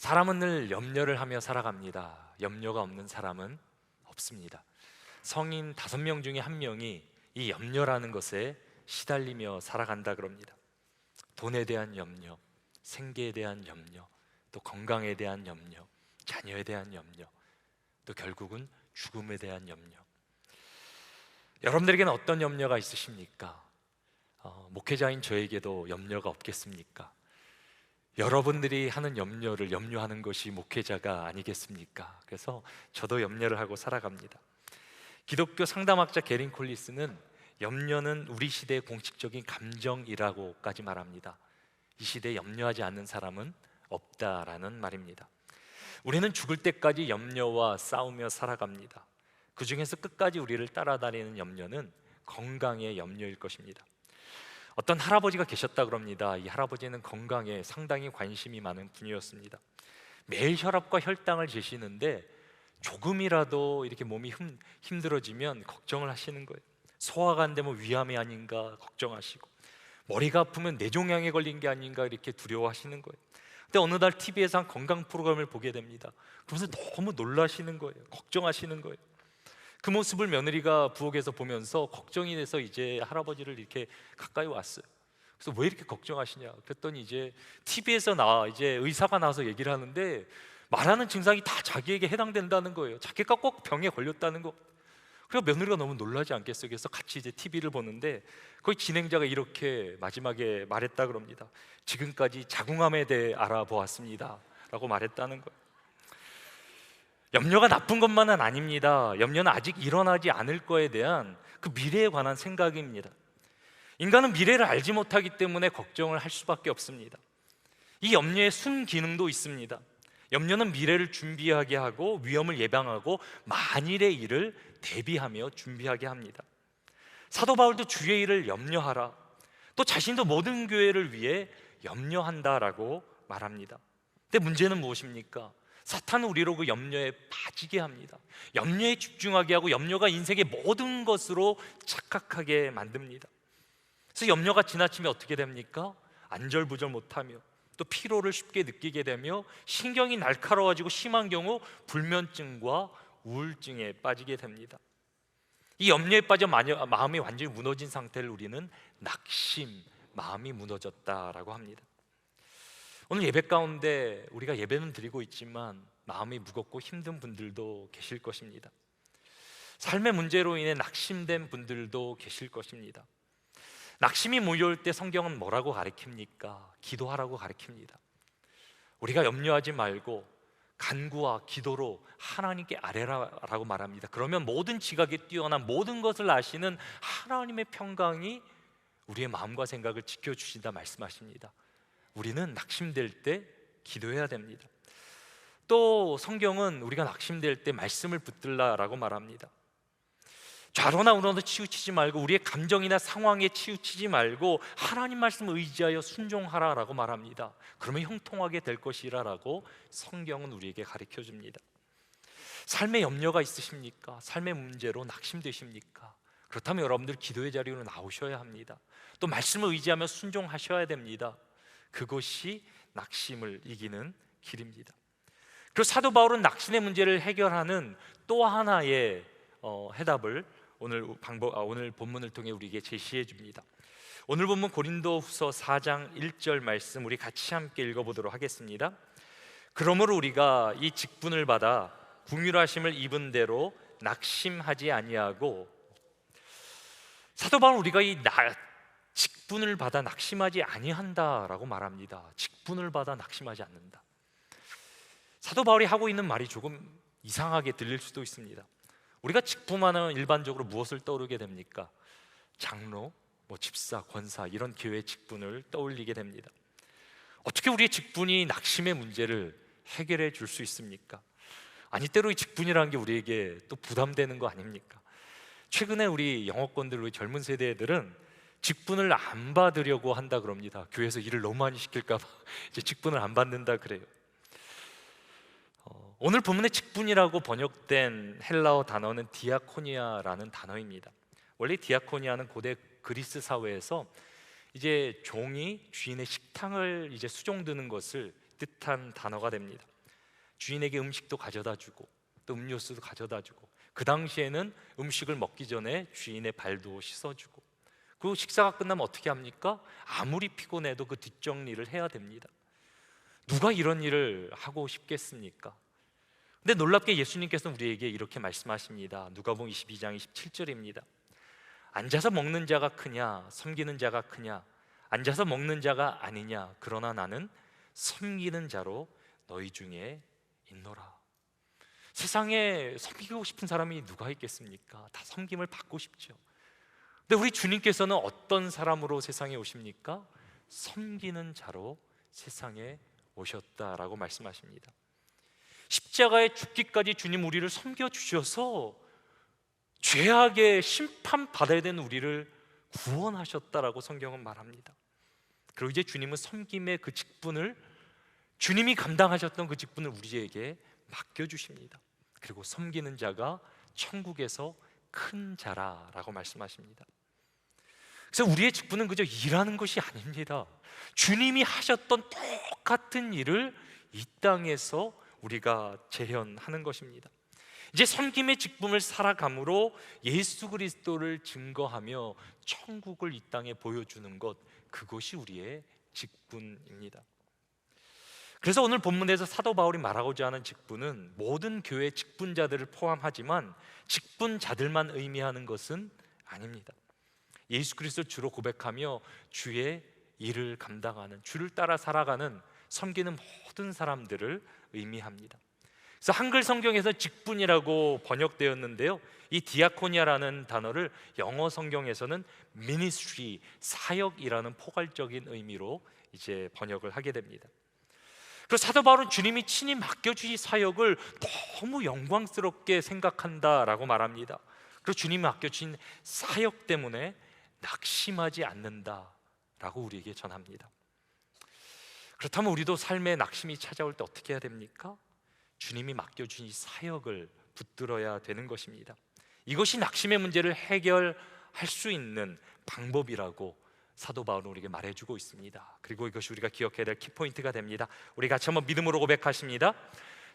사람은 늘 염려를 하며 살아갑니다. 염려가 없는 사람은 없습니다. 성인 5명 중에 1명이 이 염려라는 것에 시달리며 살아간다 그럽니다. 돈에 대한 염려, 생계에 대한 염려, 또 건강에 대한 염려, 자녀에 대한 염려, 또 결국은 죽음에 대한 염려. 여러분들에게는 어떤 염려가 있으십니까? 목회자인 저에게도 염려가 없겠습니까? 여러분들이 하는 염려를 염려하는 것이 목회자가 아니겠습니까? 그래서 저도 염려를 하고 살아갑니다. 기독교 상담학자 게린 콜리스는 염려는 우리 시대의 공식적인 감정이라고까지 말합니다. 이 시대에 염려하지 않는 사람은 없다라는 말입니다. 우리는 죽을 때까지 염려와 싸우며 살아갑니다. 그 중에서 끝까지 우리를 따라다니는 염려는 건강의 염려일 것입니다. 어떤 할아버지가 계셨다 그럽니다. 이 할아버지는 건강에 상당히 관심이 많은 분이었습니다. 매일 혈압과 혈당을 재시는데 조금이라도 이렇게 몸이 힘들어지면 걱정을 하시는 거예요. 소화가 안 되면 위암이 아닌가 걱정하시고, 머리가 아프면 뇌종양에 걸린 게 아닌가 이렇게 두려워하시는 거예요. 근데 어느 날 TV에서 한 건강 프로그램을 보게 됩니다. 그러면서 너무 놀라시는 거예요. 걱정하시는 거예요. 그 모습을 며느리가 부엌에서 보면서 걱정이 돼서 이제 할아버지를 이렇게 가까이 왔어요. 그래서 왜 이렇게 걱정하시냐 그랬더니 이제 TV에서 이제 의사가 나와서 얘기를 하는데 말하는 증상이 다 자기에게 해당된다는 거예요. 자기가 꼭 병에 걸렸다는 거. 그래서 며느리가 너무 놀라지 않겠어요. 그래서 같이 이제 TV를 보는데 거기 진행자가 이렇게 마지막에 말했다 그럽니다. 지금까지 자궁암에 대해 알아보았습니다 라고 말했다는 거예요. 염려가 나쁜 것만은 아닙니다. 염려는 아직 일어나지 않을 거에 대한 그 미래에 관한 생각입니다. 인간은 미래를 알지 못하기 때문에 걱정을 할 수밖에 없습니다. 이 염려의 순기능도 있습니다. 염려는 미래를 준비하게 하고 위험을 예방하고 만일의 일을 대비하며 준비하게 합니다. 사도 바울도 주의 일을 염려하라, 또 자신도 모든 교회를 위해 염려한다라고 말합니다. 근데 문제는 무엇입니까? 사탄은 우리로 그 염려에 빠지게 합니다. 염려에 집중하게 하고 염려가 인생의 모든 것으로 착각하게 만듭니다. 그래서 염려가 지나치면 어떻게 됩니까? 안절부절 못하며 또 피로를 쉽게 느끼게 되며 신경이 날카로워지고 심한 경우 불면증과 우울증에 빠지게 됩니다. 이 염려에 빠져 마음이 완전히 무너진 상태를 우리는 낙심, 마음이 무너졌다라고 합니다. 오늘 예배 가운데 우리가 예배는 드리고 있지만 마음이 무겁고 힘든 분들도 계실 것입니다. 삶의 문제로 인해 낙심된 분들도 계실 것입니다. 낙심이 몰려올 때 성경은 뭐라고 가르칩니까? 기도하라고 가르칩니다. 우리가 염려하지 말고 간구와 기도로 하나님께 아뢰라라고 말합니다. 그러면 모든 지각에 뛰어난 모든 것을 아시는 하나님의 평강이 우리의 마음과 생각을 지켜주신다 말씀하십니다. 우리는 낙심될 때 기도해야 됩니다. 또 성경은 우리가 낙심될 때 말씀을 붙들라라고 말합니다. 좌로나 우로나 치우치지 말고 우리의 감정이나 상황에 치우치지 말고 하나님 말씀을 의지하여 순종하라라고 말합니다. 그러면 형통하게 될 것이라라고 성경은 우리에게 가르쳐 줍니다. 삶에 염려가 있으십니까? 삶의 문제로 낙심되십니까? 그렇다면 여러분들 기도의 자리로 나오셔야 합니다. 또 말씀을 의지하며 순종하셔야 됩니다. 그것이 낙심을 이기는 길입니다. 그리고 사도 바울은 낙심의 문제를 해결하는 또 하나의 해답을 오늘 본문을 통해 우리에게 제시해 줍니다. 오늘 본문 고린도후서 4장 1절 말씀 우리 같이 함께 읽어보도록 하겠습니다. 그러므로 우리가 이 직분을 받아 긍휼하심을 입은 대로 낙심하지 아니하고, 사도 바울 우리가 이 직분을 받아 낙심하지 아니한다라고 말합니다. 직분을 받아 낙심하지 않는다. 사도 바울이 하고 있는 말이 조금 이상하게 들릴 수도 있습니다. 우리가 직분하면 일반적으로 무엇을 떠오르게 됩니까? 장로, 집사, 권사 이런 교회 직분을 떠올리게 됩니다. 어떻게 우리의 직분이 낙심의 문제를 해결해 줄 수 있습니까? 아니, 때로 이 직분이라는 게 우리에게 또 부담되는 거 아닙니까? 최근에 우리 영어권들, 우리 젊은 세대들은 직분을 안 받으려고 한다 그럽니다. 교회에서 일을 너무 많이 시킬까 봐 이제 직분을 안 받는다 그래요. 오늘 본문의 직분이라고 번역된 헬라어 단어는 디아코니아라는 단어입니다. 원래 디아코니아는 고대 그리스 사회에서 이제 종이 주인의 식탕을 이제 수종드는 것을 뜻한 단어가 됩니다. 주인에게 음식도 가져다 주고 또 음료수도 가져다 주고, 그 당시에는 음식을 먹기 전에 주인의 발도 씻어주고, 그 식사가 끝나면 어떻게 합니까? 아무리 피곤해도 그 뒷정리를 해야 됩니다. 누가 이런 일을 하고 싶겠습니까? 근데 놀랍게 예수님께서는 우리에게 이렇게 말씀하십니다. 누가복음 22장 27절입니다. 앉아서 먹는 자가 크냐 섬기는 자가 크냐, 앉아서 먹는 자가 아니냐, 그러나 나는 섬기는 자로 너희 중에 있노라. 세상에 섬기고 싶은 사람이 누가 있겠습니까? 다 섬김을 받고 싶죠. 근데 우리 주님께서는 어떤 사람으로 세상에 오십니까? 섬기는 자로 세상에 오셨다라고 말씀하십니다. 십자가에 죽기까지 주님 우리를 섬겨주셔서 죄악의 심판받아야 되는 우리를 구원하셨다라고 성경은 말합니다. 그리고 이제 주님은 섬김의 그 직분을, 주님이 감당하셨던 그 직분을 우리에게 맡겨주십니다. 그리고 섬기는 자가 천국에서 큰 자라라고 말씀하십니다. 그래서 우리의 직분은 그저 일하는 것이 아닙니다. 주님이 하셨던 똑같은 일을 이 땅에서 우리가 재현하는 것입니다. 이제 섬김의 직분을 살아감으로 예수 그리스도를 증거하며 천국을 이 땅에 보여주는 것, 그것이 우리의 직분입니다. 그래서 오늘 본문에서 사도 바울이 말하고자 하는 직분은 모든 교회 직분자들을 포함하지만 직분자들만 의미하는 것은 아닙니다. 예수 그리스도를 주로 고백하며 주의 일을 감당하는, 주를 따라 살아가는, 섬기는 모든 사람들을 의미합니다. 그래서 한글 성경에서 직분이라고 번역되었는데요, 이 디아코니아라는 단어를 영어 성경에서는 ministry, 사역이라는 포괄적인 의미로 이제 번역을 하게 됩니다. 그래서 사도 바울은 주님이 친히 맡겨주신 사역을 너무 영광스럽게 생각한다라고 말합니다. 그리고 주님이 맡겨주신 사역 때문에 낙심하지 않는다라고 우리에게 전합니다. 그렇다면 우리도 삶에 낙심이 찾아올 때 어떻게 해야 됩니까? 주님이 맡겨주신 이 사역을 붙들어야 되는 것입니다. 이것이 낙심의 문제를 해결할 수 있는 방법이라고 사도 바울은 우리에게 말해주고 있습니다. 그리고 이것이 우리가 기억해야 될 키포인트가 됩니다. 우리 같이 한번 믿음으로 고백하십니다.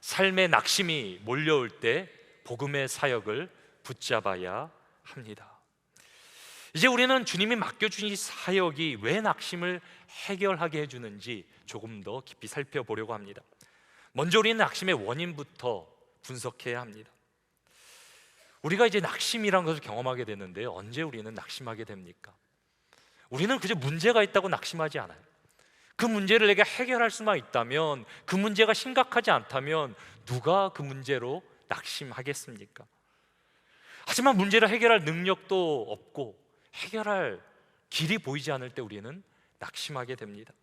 삶의 낙심이 몰려올 때 복음의 사역을 붙잡아야 합니다. 이제 우리는 주님이 맡겨주신 이 사역이 왜 낙심을 해결하게 해주는지 조금 더 깊이 살펴보려고 합니다. 먼저 우리는 낙심의 원인부터 분석해야 합니다. 우리가 이제 낙심이라는 것을 경험하게 되는데요, 언제 우리는 낙심하게 됩니까? 우리는 그저 문제가 있다고 낙심하지 않아요. 그 문제를 내가 해결할 수만 있다면, 그 문제가 심각하지 않다면 누가 그 문제로 낙심하겠습니까? 하지만 문제를 해결할 능력도 없고 해결할 길이 보이지 않을 때 우리는 낙심하게 됩니다.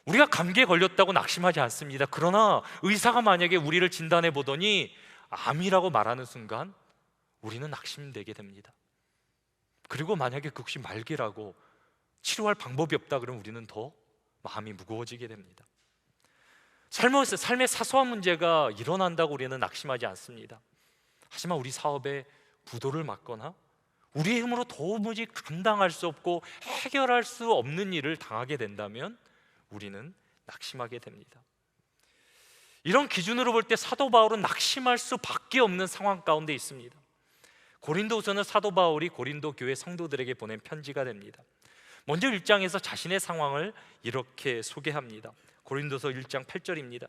우리가 감기에 걸렸다고 낙심하지 않습니다. 그러나 의사가 만약에 우리를 진단해 보더니 암이라고 말하는 순간 우리는 낙심되게 됩니다. 그리고 만약에 그것이 말기라고 치료할 방법이 없다 그러면 우리는 더 마음이 무거워지게 됩니다. 삶의 사소한 문제가 일어난다고 우리는 낙심하지 않습니다. 하지만 우리 사업에 부도를 맞거나 우리의 힘으로 도무지 감당할 수 없고 해결할 수 없는 일을 당하게 된다면 우리는 낙심하게 됩니다. 이런 기준으로 볼 때 사도 바울은 낙심할 수밖에 없는 상황 가운데 있습니다. 고린도후서는 사도 바울이 고린도 교회 성도들에게 보낸 편지가 됩니다. 먼저 1장에서 자신의 상황을 이렇게 소개합니다. 고린도서 1장 8절입니다.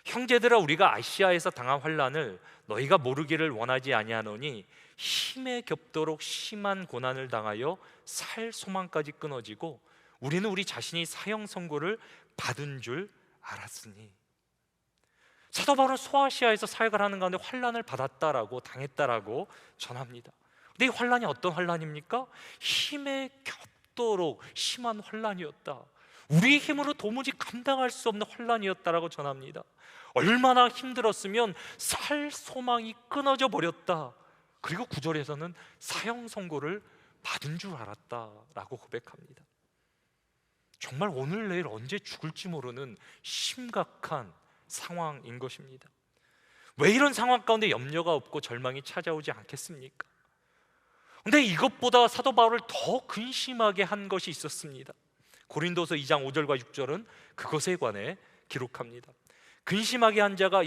형제들아, 우리가 아시아에서 당한 환난을 너희가 모르기를 원하지 아니하노니 힘에 겹도록 심한 고난을 당하여 살 소망까지 끊어지고 우리는 우리 자신이 사형 선고를 받은 줄 알았으니. 사도 바울은 소아시아에서 사역을 하는 가운데 환난을 받았다라고, 당했다라고 전합니다. 근데 이 환난이 어떤 환난입니까? 힘에 겹도록 심한 환난이었다. 우리의 힘으로 도무지 감당할 수 없는 환난이었다라고 전합니다. 얼마나 힘들었으면 살 소망이 끊어져 버렸다. 그리고 9절에서는 사형 선고를 받은 줄 알았다라고 고백합니다. 정말 오늘 내일 언제 죽을지 모르는 심각한 상황인 것입니다. 왜 이런 상황 가운데 염려가 없고 절망이 찾아오지 않겠습니까? 근데 이것보다 사도 바울을 더 근심하게 한 것이 있었습니다. 고린도서 2장 5절과 6절은 그것에 관해 기록합니다. 근심하게 한 자가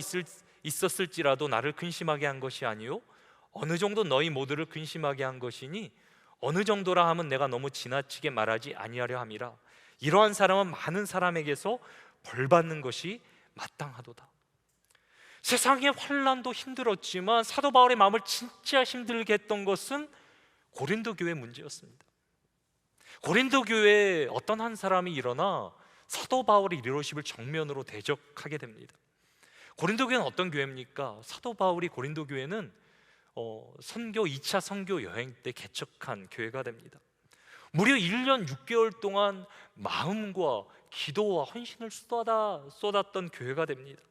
있었을지라도 나를 근심하게 한 것이 아니요 어느 정도 너희 모두를 근심하게 한 것이니 어느 정도라 하면 내가 너무 지나치게 말하지 아니하려 함이라. 이러한 사람은 많은 사람에게서 벌받는 것이 마땅하도다. 세상의 환난도 힘들었지만 사도 바울의 마음을 진짜 힘들게 했던 것은 고린도 교회 문제였습니다. 고린도 교회에 어떤 한 사람이 일어나 사도 바울의 리더십을 정면으로 대적하게 됩니다. 고린도 교회는 어떤 교회입니까? 사도 바울이 고린도 교회는 2차 선교 여행 때 개척한 교회가 됩니다. 무려 1년 6개월 동안 마음과 기도와 헌신을 쏟았던 교회가 됩니다.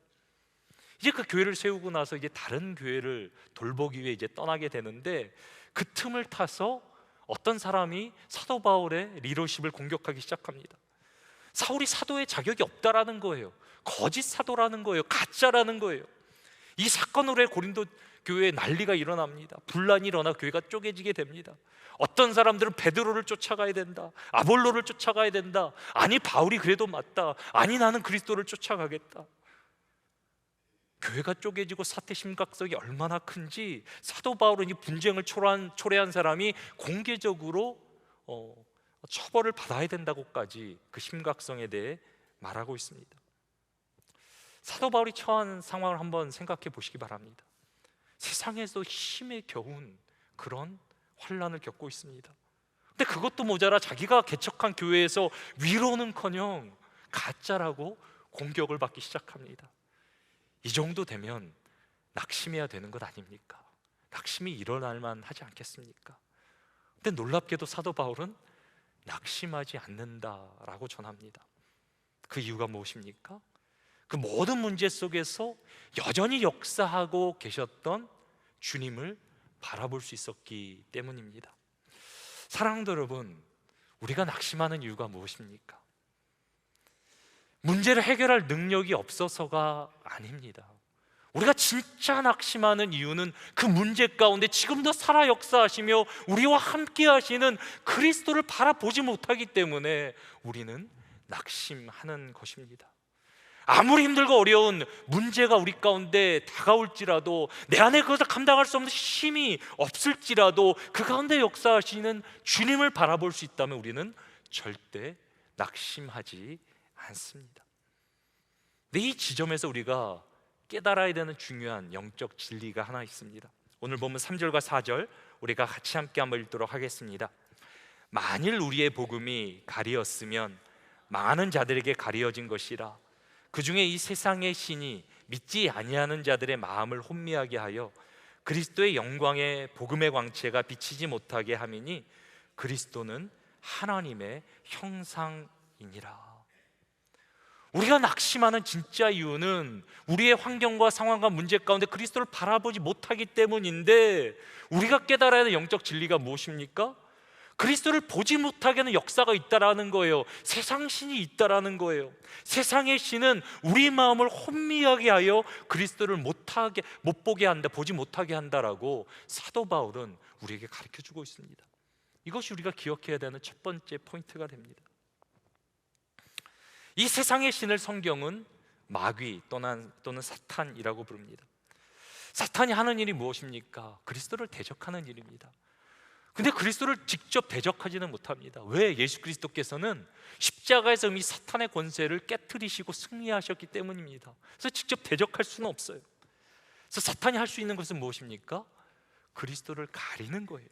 이제 그 교회를 세우고 나서 이제 다른 교회를 돌보기 위해 이제 떠나게 되는데, 그 틈을 타서 어떤 사람이 사도 바울의 리더십을 공격하기 시작합니다. 사울이 사도의 자격이 없다라는 거예요. 거짓 사도라는 거예요. 가짜라는 거예요. 이 사건으로 고린도 교회에 난리가 일어납니다. 분란이 일어나 교회가 쪼개지게 됩니다. 어떤 사람들은 베드로를 쫓아가야 된다, 아볼로를 쫓아가야 된다, 아니 바울이 그래도 맞다, 아니 나는 그리스도를 쫓아가겠다. 교회가 쪼개지고 사태 심각성이 얼마나 큰지 사도 바울은 이 분쟁을 초래한 사람이 공개적으로 처벌을 받아야 된다고까지 그 심각성에 대해 말하고 있습니다. 사도 바울이 처한 상황을 한번 생각해 보시기 바랍니다. 세상에서 힘에 겨운 그런 환난을 겪고 있습니다. 근데 그것도 모자라 자기가 개척한 교회에서 위로는커녕 가짜라고 공격을 받기 시작합니다. 이 정도 되면 낙심해야 되는 것 아닙니까? 낙심이 일어날 만하지 않겠습니까? 근데 놀랍게도 사도 바울은 낙심하지 않는다라고 전합니다. 그 이유가 무엇입니까? 그 모든 문제 속에서 여전히 역사하고 계셨던 주님을 바라볼 수 있었기 때문입니다. 사랑하는 여러분, 우리가 낙심하는 이유가 무엇입니까? 문제를 해결할 능력이 없어서가 아닙니다. 우리가 진짜 낙심하는 이유는 그 문제 가운데 지금도 살아 역사하시며 우리와 함께 하시는 그리스도를 바라보지 못하기 때문에 우리는 낙심하는 것입니다. 아무리 힘들고 어려운 문제가 우리 가운데 다가올지라도, 내 안에 그것을 감당할 수 없는 힘이 없을지라도 그 가운데 역사하시는 주님을 바라볼 수 있다면 우리는 절대 낙심하지 않습니다. 근데 이 지점에서 우리가 깨달아야 되는 중요한 영적 진리가 하나 있습니다. 오늘 보면 3절과 4절 우리가 같이 함께 한번 읽도록 하겠습니다. 만일 우리의 복음이 가리었으면 많은 자들에게 가리어진 것이라. 그 중에 이 세상의 신이 믿지 아니하는 자들의 마음을 혼미하게 하여 그리스도의 영광의 복음의 광채가 비치지 못하게 함이니 그리스도는 하나님의 형상이니라. 우리가 낙심하는 진짜 이유는 우리의 환경과 상황과 문제 가운데 그리스도를 바라보지 못하기 때문인데, 우리가 깨달아야 하는 영적 진리가 무엇입니까? 그리스도를 보지 못하게 하는 역사가 있다라는 거예요. 세상 신이 있다라는 거예요. 세상의 신은 우리 마음을 혼미하게 하여 그리스도를 못 보게 한다, 보지 못하게 한다라고 사도 바울은 우리에게 가르쳐주고 있습니다. 이것이 우리가 기억해야 되는 첫 번째 포인트가 됩니다. 이 세상의 신을 성경은 마귀 또는 사탄이라고 부릅니다. 사탄이 하는 일이 무엇입니까? 그리스도를 대적하는 일입니다. 근데 그리스도를 직접 대적하지는 못합니다. 왜? 예수 그리스도께서는 십자가에서 이미 사탄의 권세를 깨트리시고 승리하셨기 때문입니다. 그래서 직접 대적할 수는 없어요. 그래서 사탄이 할 수 있는 것은 무엇입니까? 그리스도를 가리는 거예요.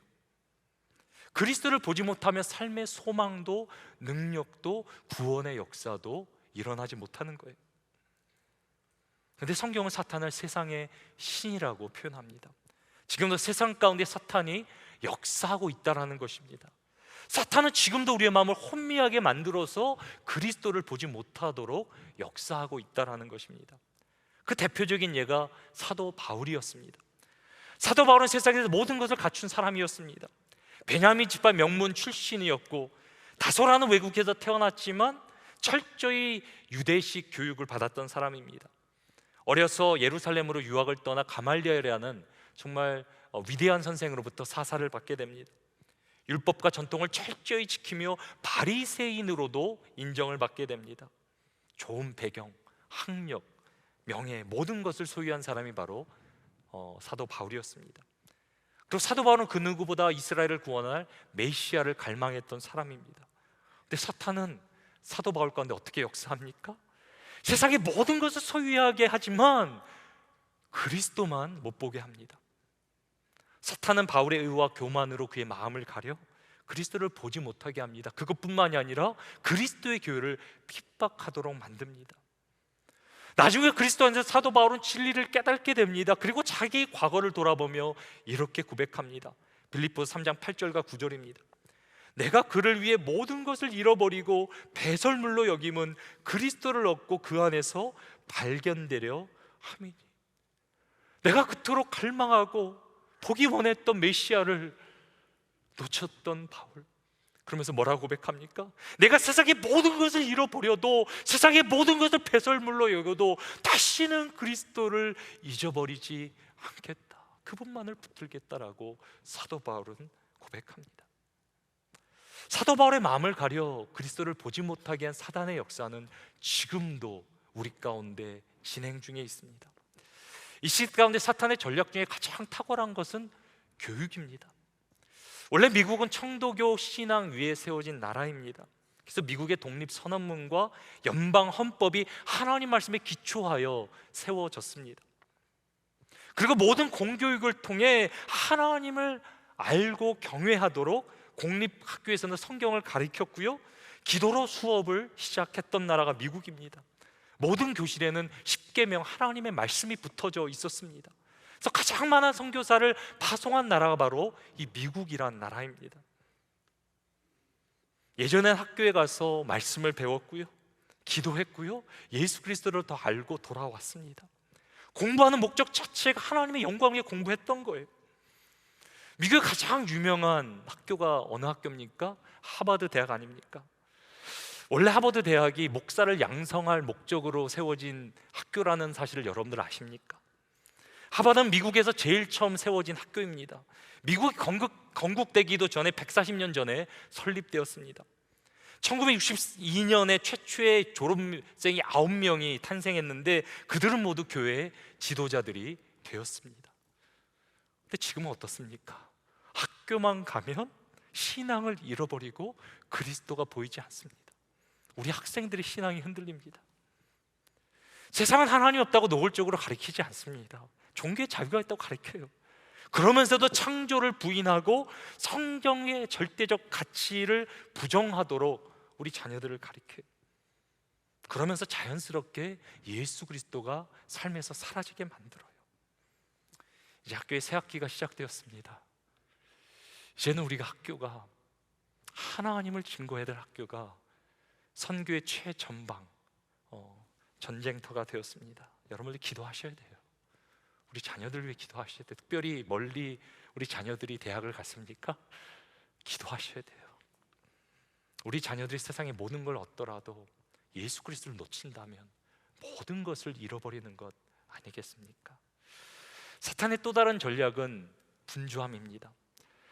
그리스도를 보지 못하면 삶의 소망도 능력도 구원의 역사도 일어나지 못하는 거예요. 그런데 성경은 사탄을 세상의 신이라고 표현합니다. 지금도 세상 가운데 사탄이 역사하고 있다는 것입니다. 사탄은 지금도 우리의 마음을 혼미하게 만들어서 그리스도를 보지 못하도록 역사하고 있다는 것입니다. 그 대표적인 예가 사도 바울이었습니다. 사도 바울은 세상에서 모든 것을 갖춘 사람이었습니다. 베냐민 지파 명문 출신이었고 다소라는 외국에서 태어났지만 철저히 유대식 교육을 받았던 사람입니다. 어려서 예루살렘으로 유학을 떠나 가말리엘이라는 정말 위대한 선생으로부터 사사를 받게 됩니다. 율법과 전통을 철저히 지키며 바리새인으로도 인정을 받게 됩니다. 좋은 배경, 학력, 명예, 모든 것을 소유한 사람이 바로 사도 바울이었습니다. 그리고 사도 바울은 그 누구보다 이스라엘을 구원할 메시아를 갈망했던 사람입니다. 근데 사탄은 사도 바울 가운데 어떻게 역사합니까? 세상의 모든 것을 소유하게 하지만 그리스도만 못 보게 합니다. 사탄은 바울의 의와 교만으로 그의 마음을 가려 그리스도를 보지 못하게 합니다. 그것뿐만이 아니라 그리스도의 교회를 핍박하도록 만듭니다. 나중에 그리스도 안에서 사도 바울은 진리를 깨닫게 됩니다. 그리고 자기 과거를 돌아보며 이렇게 고백합니다. 빌립보서 3장 8절과 9절입니다. 내가 그를 위해 모든 것을 잃어버리고 배설물로 여김은 그리스도를 얻고 그 안에서 발견되려 함이니. 내가 그토록 갈망하고 보기 원했던 메시아를 놓쳤던 바울, 그러면서 뭐라고 고백합니까? 내가 세상의 모든 것을 잃어버려도, 세상의 모든 것을 배설물로 여겨도 다시는 그리스도를 잊어버리지 않겠다, 그분만을 붙들겠다라고 사도 바울은 고백합니다. 사도 바울의 마음을 가려 그리스도를 보지 못하게 한 사단의 역사는 지금도 우리 가운데 진행 중에 있습니다. 이 시대 가운데 사탄의 전략 중에 가장 탁월한 것은 교육입니다. 원래 미국은 청도교 신앙 위에 세워진 나라입니다. 그래서 미국의 독립선언문과 연방 헌법이 하나님 말씀에 기초하여 세워졌습니다. 그리고 모든 공교육을 통해 하나님을 알고 경외하도록 공립학교에서는 성경을 가르쳤고요, 기도로 수업을 시작했던 나라가 미국입니다. 모든 교실에는 십계명, 하나님의 말씀이 붙어져 있었습니다. 그래서 가장 많은 선교사를 파송한 나라가 바로 이 미국이란 나라입니다. 예전엔 학교에 가서 말씀을 배웠고요, 기도했고요, 예수 그리스도를 더 알고 돌아왔습니다. 공부하는 목적 자체가 하나님의 영광 위해 공부했던 거예요. 미국의 가장 유명한 학교가 어느 학교입니까? 하버드 대학 아닙니까? 원래 하버드 대학이 목사를 양성할 목적으로 세워진 학교라는 사실을 여러분들 아십니까? 하버드는 미국에서 제일 처음 세워진 학교입니다. 미국이 건국되기도 전에 140년 전에 설립되었습니다. 1962년에 최초의 졸업생이 9명이 탄생했는데 그들은 모두 교회의 지도자들이 되었습니다. 근데 지금은 어떻습니까? 학교만 가면 신앙을 잃어버리고 그리스도가 보이지 않습니다. 우리 학생들의 신앙이 흔들립니다. 세상은 하나님 없다고 노골적으로 가르치지 않습니다. 종교의 자유가 있다고 가르쳐요. 그러면서도 창조를 부인하고 성경의 절대적 가치를 부정하도록 우리 자녀들을 가르쳐요. 그러면서 자연스럽게 예수 그리스도가 삶에서 사라지게 만들어요. 이제 학교의 새 학기가 시작되었습니다. 이제는 우리가 학교가, 하나님을 증거해야 될 학교가 선교의 최전방 전쟁터가 되었습니다. 여러분들 기도하셔야 돼요. 우리 자녀들 위해 기도하셔야 돼요. 특별히 멀리 우리 자녀들이 대학을 갔습니까? 기도하셔야 돼요. 우리 자녀들이 세상의 모든 걸 얻더라도 예수 그리스도를 놓친다면 모든 것을 잃어버리는 것 아니겠습니까? 사탄의 또 다른 전략은 분주함입니다.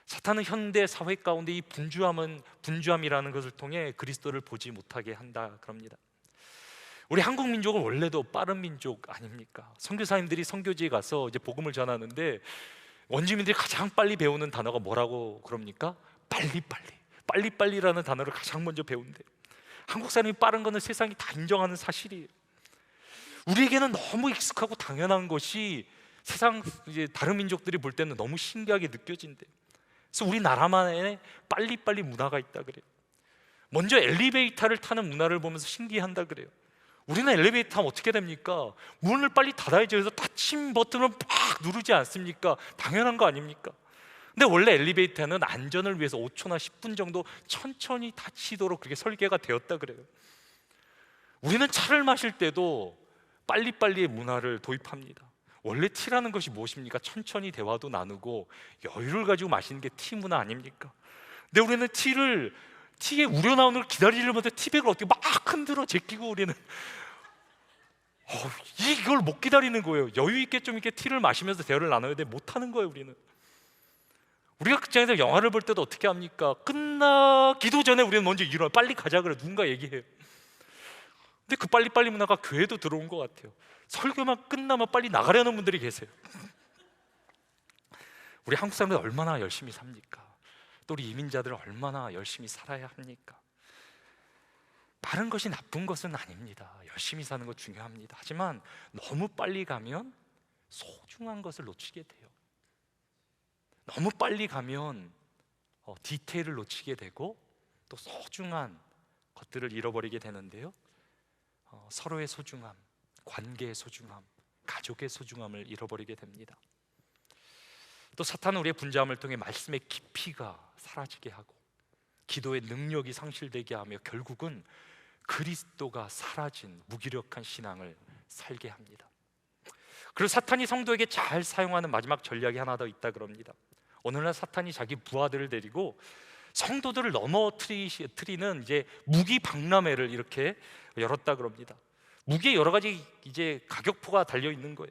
사탄은 현대 사회 가운데 이 분주함이라는 것을 통해 그리스도를 보지 못하게 한다 그럽니다. 우리 한국 민족은 원래도 빠른 민족 아닙니까? 선교사님들이 선교지에 가서 이제 복음을 전하는데 원주민들이 가장 빨리 배우는 단어가 뭐라고 그럽니까? 빨리빨리라는 단어를 가장 먼저 배운대요. 한국 사람이 빠른 거는 세상이 다 인정하는 사실이에요. 우리에게는 너무 익숙하고 당연한 것이 세상 이제 다른 민족들이 볼 때는 너무 신기하게 느껴진대요. 그래서 우리나라만의 빨리빨리 문화가 있다 그래요. 먼저 엘리베이터를 타는 문화를 보면서 신기한다 그래요. 우리는 엘리베이터 타면 어떻게 됩니까? 문을 빨리 닫아야지 해서 닫힘 버튼을 팍 누르지 않습니까? 당연한 거 아닙니까? 근데 원래 엘리베이터는 안전을 위해서 5초나 10분 정도 천천히 닫히도록 그렇게 설계가 되었다 그래요. 우리는 차를 마실 때도 빨리빨리의 문화를 도입합니다. 원래 티라는 것이 무엇입니까? 천천히 대화도 나누고 여유를 가지고 마시는 게 티 문화 아닙니까? 근데 우리는 티에 우려나오는 걸 기다리려면서 티백을 어떻게 막 흔들어 제끼고 우리는 이걸 못 기다리는 거예요. 여유 있게 좀 이렇게 티를 마시면서 대화를 나눠야 돼. 못 하는 거예요 우리는. 우리가 극장에서 영화를 볼 때도 어떻게 합니까? 끝나기도 전에 우리는 먼저 일어나 빨리 가자 그래. 누군가 얘기해요. 근데 그 빨리빨리 문화가 교회도 들어온 것 같아요. 설교만 끝나면 빨리 나가려는 분들이 계세요. 우리 한국 사람들 얼마나 열심히 삽니까? 또 우리 이민자들 얼마나 열심히 살아야 합니까? 빠른 것이 나쁜 것은 아닙니다. 열심히 사는 거 중요합니다. 하지만 너무 빨리 가면 소중한 것을 놓치게 돼요. 너무 빨리 가면 디테일을 놓치게 되고 또 소중한 것들을 잃어버리게 되는데요. 서로의 소중함, 관계의 소중함, 가족의 소중함을 잃어버리게 됩니다. 또 사탄은 우리의 분주함을 통해 말씀의 깊이가 사라지게 하고 기도의 능력이 상실되게 하며 결국은 그리스도가 사라진 무기력한 신앙을 살게 합니다. 그리고 사탄이 성도에게 잘 사용하는 마지막 전략이 하나 더 있다 그럽니다. 오늘날 사탄이 자기 부하들을 데리고 성도들을 넘어뜨리는 이제 무기 박람회를 이렇게 열었다 그럽니다. 무기에 여러 가지 이제 가격표가 달려 있는 거예요.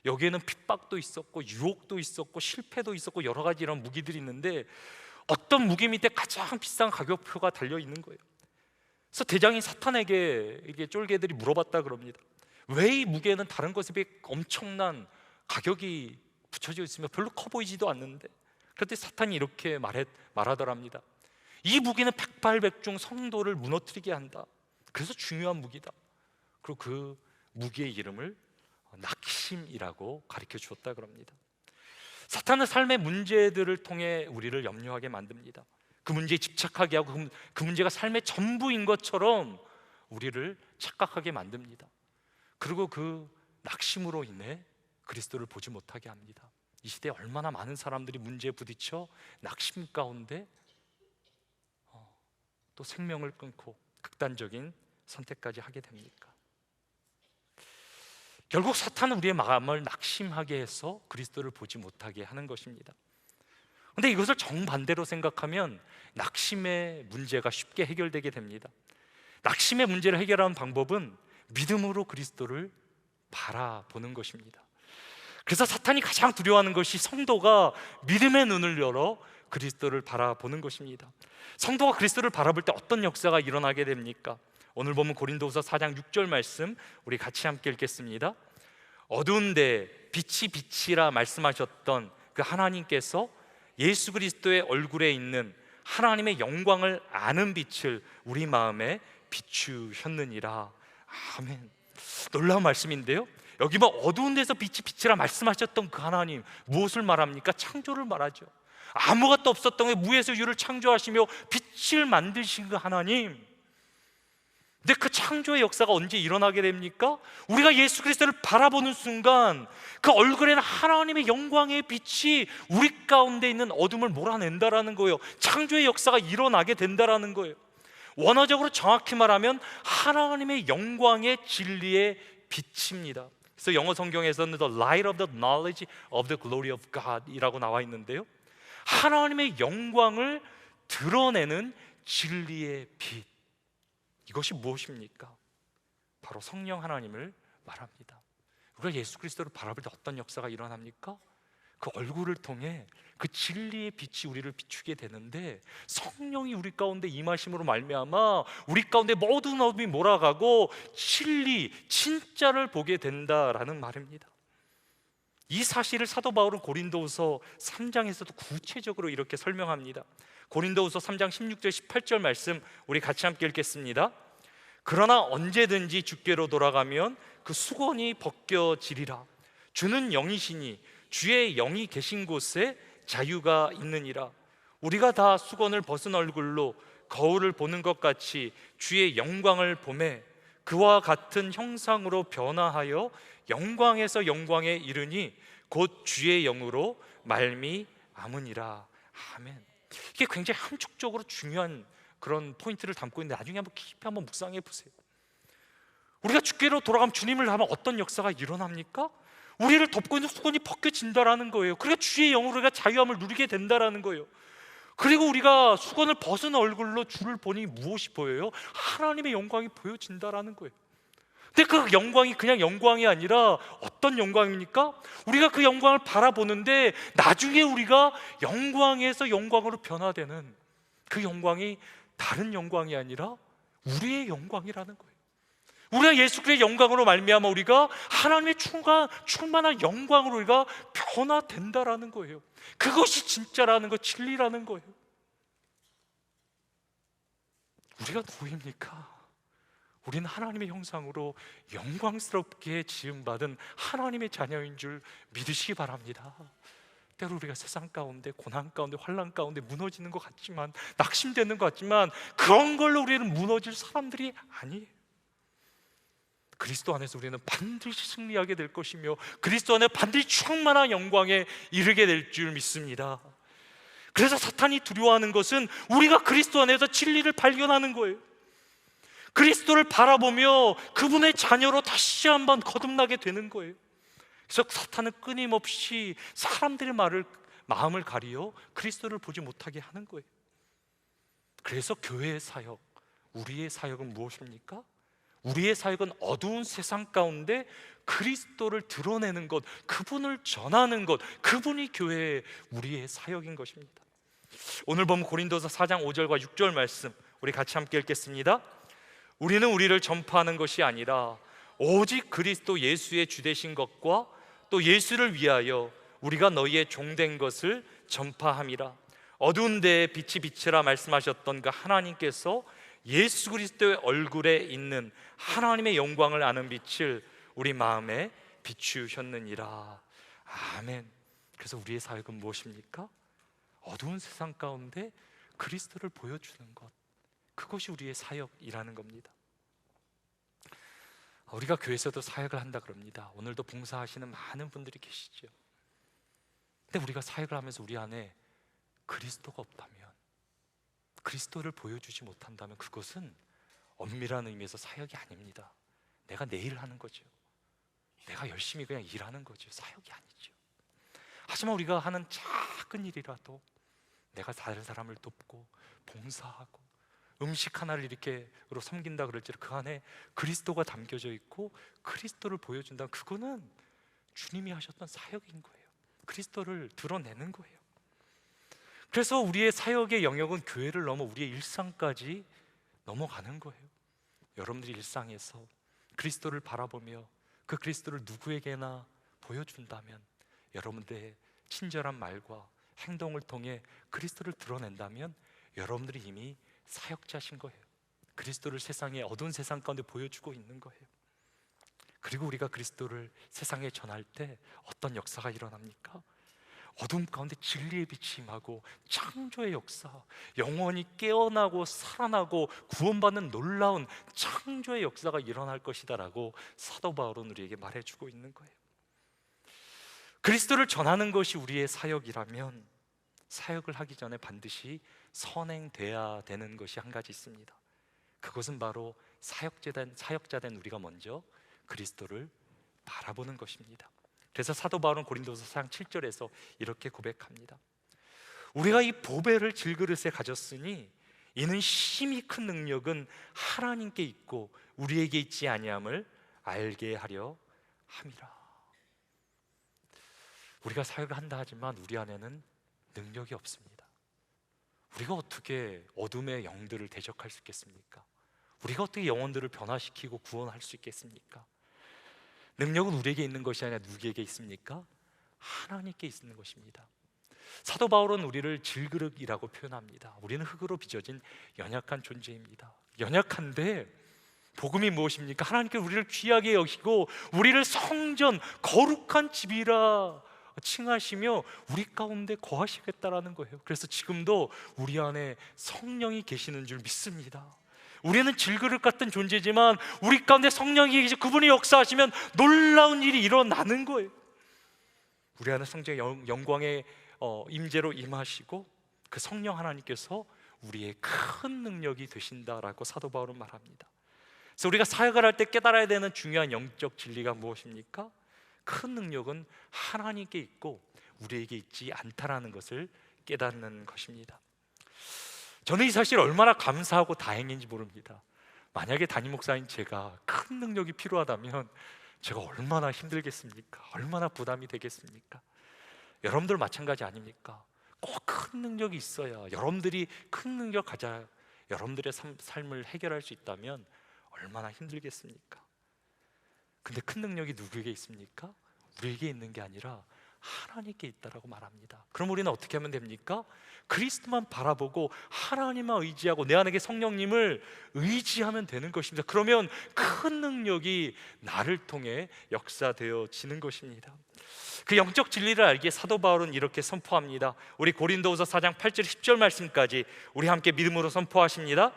여기에는 핍박도 있었고 유혹도 있었고 실패도 있었고 여러 가지 이런 무기들이 있는데 어떤 무기 밑에 가장 비싼 가격표가 달려 있는 거예요. 그래서 대장이 사탄에게 이게 쫄개들이 물어봤다 그럽니다. 왜 이 무게는 다른 것에 비해 엄청난 가격이 붙여져 있으며 별로 커 보이지도 않는데, 그런데 사탄이 이렇게 말하더랍니다. 이 무기는 백발백중 성도를 무너뜨리게 한다. 그래서 중요한 무기다. 그리고 그 무기의 이름을 낙심이라고 가르쳐 주었다 그럽니다. 사탄은 삶의 문제들을 통해 우리를 염려하게 만듭니다. 그 문제에 집착하게 하고 그 문제가 삶의 전부인 것처럼 우리를 착각하게 만듭니다. 그리고 그 낙심으로 인해 그리스도를 보지 못하게 합니다. 이 시대에 얼마나 많은 사람들이 문제에 부딪혀 낙심 가운데 또 생명을 끊고 극단적인 선택까지 하게 됩니까? 결국 사탄은 우리의 마음을 낙심하게 해서 그리스도를 보지 못하게 하는 것입니다. 그런데 이것을 정반대로 생각하면 낙심의 문제가 쉽게 해결되게 됩니다. 낙심의 문제를 해결하는 방법은 믿음으로 그리스도를 바라보는 것입니다. 그래서 사탄이 가장 두려워하는 것이 성도가 믿음의 눈을 열어 그리스도를 바라보는 것입니다. 성도가 그리스도를 바라볼 때 어떤 역사가 일어나게 됩니까? 오늘 보면 고린도후서 4장 6절 말씀 우리 같이 함께 읽겠습니다. 어두운데 빛이 빛이라 말씀하셨던 그 하나님께서 예수 그리스도의 얼굴에 있는 하나님의 영광을 아는 빛을 우리 마음에 비추셨느니라. 아멘. 놀라운 말씀인데요, 여기 뭐 어두운 데서 빛이 빛이라 말씀하셨던 그 하나님, 무엇을 말합니까? 창조를 말하죠. 아무것도 없었던 게 무에서 유를 창조하시며 빛을 만드신 그 하나님. 근데 그 창조의 역사가 언제 일어나게 됩니까? 우리가 예수 그리스도를 바라보는 순간 그 얼굴에는 하나님의 영광의 빛이 우리 가운데 있는 어둠을 몰아낸다라는 거예요. 창조의 역사가 일어나게 된다라는 거예요. 원어적으로 정확히 말하면 하나님의 영광의 진리의 빛입니다. 그래서 영어 성경에서는 The light of the knowledge of the glory of God 이라고 나와 있는데요, 하나님의 영광을 드러내는 진리의 빛, 이것이 무엇입니까? 바로 성령 하나님을 말합니다. 우리가 예수 그리스도를 바라볼 때 어떤 역사가 일어납니까? 그 얼굴을 통해 그 진리의 빛이 우리를 비추게 되는데, 성령이 우리 가운데 임하심으로 말미암아 우리 가운데 모든 어둠이 몰아가고 진리, 진짜를 보게 된다라는 말입니다. 이 사실을 사도 바울은 고린도후서 3장에서도 구체적으로 이렇게 설명합니다. 고린도후서 3장 16절 18절 말씀 우리 같이 함께 읽겠습니다. 그러나 언제든지 주께로 돌아가면 그 수건이 벗겨지리라. 주는 영이시니 주의 영이 계신 곳에 자유가 있느니라. 우리가 다 수건을 벗은 얼굴로 거울을 보는 것 같이 주의 영광을 보매 그와 같은 형상으로 변화하여 영광에서 영광에 이르니 곧 주의 영으로 말미암으니라. 아멘. 이게 굉장히 함축적으로 중요한 그런 포인트를 담고 있는데, 나중에 한번 깊이 한번 묵상해 보세요. 우리가 주께로 돌아가면 주님을 하면 어떤 역사가 일어납니까? 우리를 덮고 있는 수건이 벗겨진다라는 거예요. 그러니까 주의 영으로 우리가 자유함을 누리게 된다라는 거예요. 그리고 우리가 수건을 벗은 얼굴로 주를 보니 무엇이 보여요? 하나님의 영광이 보여진다라는 거예요. 근데 그 영광이 그냥 영광이 아니라 어떤 영광입니까? 우리가 그 영광을 바라보는데 나중에 우리가 영광에서 영광으로 변화되는 그 영광이 다른 영광이 아니라 우리의 영광이라는 거예요. 우리가 예수 그리스도의 영광으로 말미암아 우리가 하나님의 충만한 영광으로 우리가 변화된다라는 거예요. 그것이 진짜라는 거, 진리라는 거예요. 우리가 누구입니까? 우리는 하나님의 형상으로 영광스럽게 지음받은 하나님의 자녀인 줄 믿으시기 바랍니다. 때로 우리가 세상 가운데, 고난 가운데, 환난 가운데 무너지는 것 같지만, 낙심되는 것 같지만, 그런 걸로 우리는 무너질 사람들이 아니에요. 그리스도 안에서 우리는 반드시 승리하게 될 것이며, 그리스도 안에 반드시 충만한 영광에 이르게 될 줄 믿습니다. 그래서 사탄이 두려워하는 것은 우리가 그리스도 안에서 진리를 발견하는 거예요. 그리스도를 바라보며 그분의 자녀로 다시 한번 거듭나게 되는 거예요. 그래서 사탄은 끊임없이 사람들의 마음을 가리어 그리스도를 보지 못하게 하는 거예요. 그래서 교회의 사역, 우리의 사역은 무엇입니까? 우리의 사역은 어두운 세상 가운데 그리스도를 드러내는 것, 그분을 전하는 것, 그분이 교회의 우리의 사역인 것입니다. 오늘 보면 고린도서 4장 5절과 6절 말씀 우리 같이 함께 읽겠습니다. 우리는 우리를 전파하는 것이 아니라 오직 그리스도 예수의 주되신 것과 또 예수를 위하여 우리가 너희의 종된 것을 전파함이라. 어두운 데에 빛이 비치라 말씀하셨던 그 하나님께서 예수 그리스도의 얼굴에 있는 하나님의 영광을 아는 빛을 우리 마음에 비추셨느니라. 아멘. 그래서 우리의 사역은 무엇입니까? 어두운 세상 가운데 그리스도를 보여주는 것, 그것이 우리의 사역이라는 겁니다. 우리가 교회에서도 사역을 한다 그럽니다. 오늘도 봉사하시는 많은 분들이 계시죠. 근데 우리가 사역을 하면서 우리 안에 그리스도가 없다면, 그리스도를 보여주지 못한다면 그것은 엄밀한 의미에서 사역이 아닙니다. 내가 내 일을 하는 거죠. 내가 열심히 그냥 일하는 거죠. 사역이 아니죠. 하지만 우리가 하는 작은 일이라도 내가 다른 사람을 돕고 봉사하고 음식 하나를 이렇게로 섬긴다 그럴지라도 그 안에 그리스도가 담겨져 있고 그리스도를 보여준다면 그거는 주님이 하셨던 사역인 거예요. 그리스도를 드러내는 거예요. 그래서 우리의 사역의 영역은 교회를 넘어 우리의 일상까지 넘어가는 거예요. 여러분들이 일상에서 그리스도를 바라보며 그 그리스도를 누구에게나 보여준다면, 여러분들의 친절한 말과 행동을 통해 그리스도를 드러낸다면 여러분들이 이미 사역자신 거예요. 그리스도를 세상에, 어두운 세상 가운데 보여주고 있는 거예요. 그리고 우리가 그리스도를 세상에 전할 때 어떤 역사가 일어납니까? 어둠 가운데 진리의 빛이 임하고 창조의 역사, 영원히 깨어나고 살아나고 구원받는 놀라운 창조의 역사가 일어날 것이다 라고 사도 바울은 우리에게 말해주고 있는 거예요. 그리스도를 전하는 것이 우리의 사역이라면 사역을 하기 전에 반드시 선행돼야 되는 것이 한 가지 있습니다. 그것은 바로 사역자 된 우리가 먼저 그리스도를 바라보는 것입니다. 그래서 사도 바울은 고린도서 4장 7절에서 이렇게 고백합니다. 우리가 이 보배를 질그릇에 가졌으니 이는 심히 큰 능력은 하나님께 있고 우리에게 있지 아니함을 알게 하려 함이라. 우리가 사역을 한다 하지만 우리 안에는 능력이 없습니다. 우리가 어떻게 어둠의 영들을 대적할 수 있겠습니까? 우리가 어떻게 영혼들을 변화시키고 구원할 수 있겠습니까? 능력은 우리에게 있는 것이 아니라 누구에게 있습니까? 하나님께 있는 것입니다. 사도 바울은 우리를 질그릇이라고 표현합니다. 우리는 흙으로 빚어진 연약한 존재입니다. 연약한데 복음이 무엇입니까? 하나님께 우리를 귀하게 여기고 우리를 성전, 거룩한 집이라 칭하시며 우리 가운데 거하시겠다라는 거예요. 그래서 지금도 우리 안에 성령이 계시는 줄 믿습니다. 우리는 질그릇 같은 존재지만 우리 가운데 성령이 계시고 그분이 역사하시면 놀라운 일이 일어나는 거예요. 우리 안에 성령의 영광의 임재로 임하시고 그 성령 하나님께서 우리의 큰 능력이 되신다라고 사도 바울은 말합니다. 그래서 우리가 사역을 할 때 깨달아야 되는 중요한 영적 진리가 무엇입니까? 큰 능력은 하나님께 있고 우리에게 있지 않다라는 것을 깨닫는 것입니다. 저는 이 사실 얼마나 감사하고 다행인지 모릅니다. 만약에 담임 목사인 제가 큰 능력이 필요하다면 제가 얼마나 힘들겠습니까? 얼마나 부담이 되겠습니까? 여러분들 마찬가지 아닙니까? 꼭 큰 능력이 있어야, 여러분들이 큰 능력 가져 여러분들의 삶을 해결할 수 있다면 얼마나 힘들겠습니까? 근데 큰 능력이 누구에게 있습니까? 우리에게 있는 게 아니라 하나님께 있다라고 말합니다. 그럼 우리는 어떻게 하면 됩니까? 그리스도만 바라보고 하나님만 의지하고 내 안에 성령님을 의지하면 되는 것입니다. 그러면 큰 능력이 나를 통해 역사되어지는 것입니다. 그 영적 진리를 알기에 사도 바울은 이렇게 선포합니다. 우리 고린도후서 4장 8절 10절 말씀까지 우리 함께 믿음으로 선포하십니다.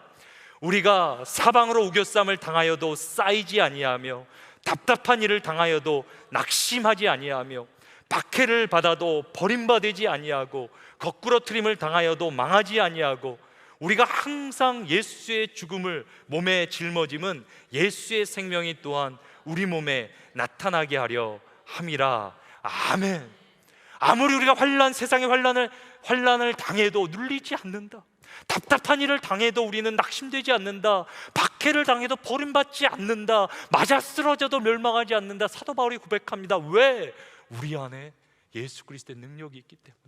우리가 사방으로 우겨쌈을 당하여도 쌓이지 아니하며 답답한 일을 당하여도 낙심하지 아니하며 박해를 받아도 버림받지 아니하고 거꾸러뜨림을 당하여도 망하지 아니하고 우리가 항상 예수의 죽음을 몸에 짊어짐은 예수의 생명이 또한 우리 몸에 나타나게 하려 함이라. 아멘. 아무리 우리가 세상의 환난을 당해도 눌리지 않는다. 답답한 일을 당해도 우리는 낙심되지 않는다. 박해를 당해도 버림받지 않는다. 맞아 쓰러져도 멸망하지 않는다. 사도 바울이 고백합니다. 왜? 우리 안에 예수 그리스도의 능력이 있기 때문에.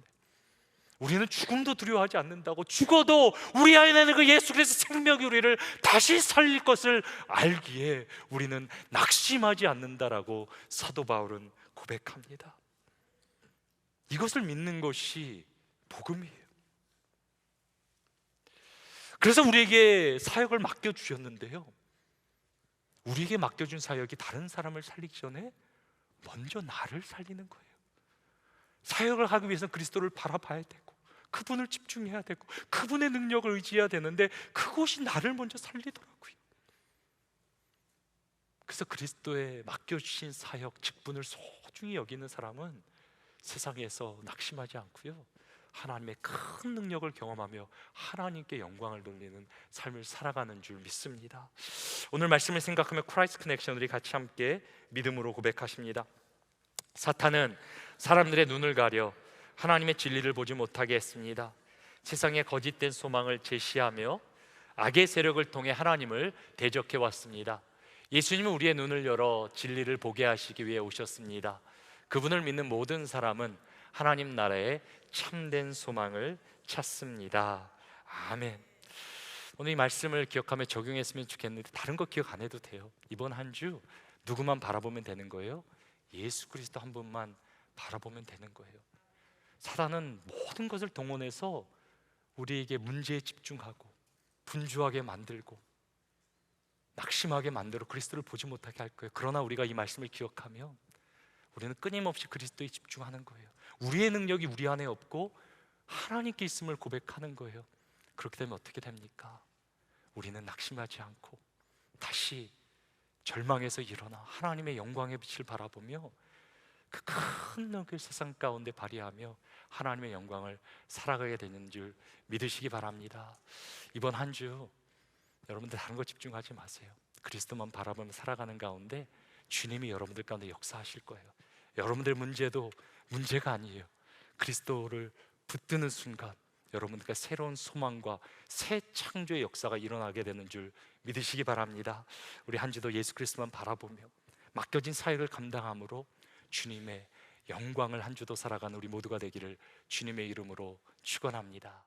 우리는 죽음도 두려워하지 않는다고. 죽어도 우리 안에는 그 예수 그리스도 생명이 우리를 다시 살릴 것을 알기에 우리는 낙심하지 않는다라고 사도 바울은 고백합니다. 이것을 믿는 것이 복음이에요. 그래서 우리에게 사역을 맡겨주셨는데요, 우리에게 맡겨준 사역이 다른 사람을 살리기 전에 먼저 나를 살리는 거예요. 사역을 하기 위해서는 그리스도를 바라봐야 되고 그분을 집중해야 되고 그분의 능력을 의지해야 되는데 그것이 나를 먼저 살리더라고요. 그래서 그리스도의 맡겨주신 사역, 직분을 소중히 여기는 사람은 세상에서 낙심하지 않고요, 하나님의 큰 능력을 경험하며 하나님께 영광을 돌리는 삶을 살아가는 줄 믿습니다. 오늘 말씀을 생각하며 크라이스트 커넥션 우리 같이 함께 믿음으로 고백하십니다. 사탄은 사람들의 눈을 가려 하나님의 진리를 보지 못하게 했습니다. 세상에 거짓된 소망을 제시하며 악의 세력을 통해 하나님을 대적해 왔습니다. 예수님은 우리의 눈을 열어 진리를 보게 하시기 위해 오셨습니다. 그분을 믿는 모든 사람은 하나님 나라의 참된 소망을 찾습니다. 아멘. 오늘 이 말씀을 기억하며 적용했으면 좋겠는데 다른 거 기억 안 해도 돼요. 이번 한 주 누구만 바라보면 되는 거예요? 예수 그리스도 한 분만 바라보면 되는 거예요. 사단은 모든 것을 동원해서 우리에게 문제에 집중하고 분주하게 만들고 낙심하게 만들어 그리스도를 보지 못하게 할 거예요. 그러나 우리가 이 말씀을 기억하며 우리는 끊임없이 그리스도에 집중하는 거예요. 우리의 능력이 우리 안에 없고 하나님께 있음을 고백하는 거예요. 그렇게 되면 어떻게 됩니까? 우리는 낙심하지 않고 다시 절망에서 일어나 하나님의 영광의 빛을 바라보며 그 큰 능력을 세상 가운데 발휘하며 하나님의 영광을 살아가게 되는 줄 믿으시기 바랍니다. 이번 한 주 여러분들 다른 거 집중하지 마세요. 그리스도만 바라보며 살아가는 가운데 주님이 여러분들 가운데 역사하실 거예요. 여러분들 문제도 문제가 아니에요. 그리스도를 붙드는 순간 여러분들과 새로운 소망과 새 창조의 역사가 일어나게 되는 줄 믿으시기 바랍니다. 우리 한 주도 예수 그리스도만 바라보며 맡겨진 사역을 감당함으로 주님의 영광을 한 주도 살아가는 우리 모두가 되기를 주님의 이름으로 축원합니다.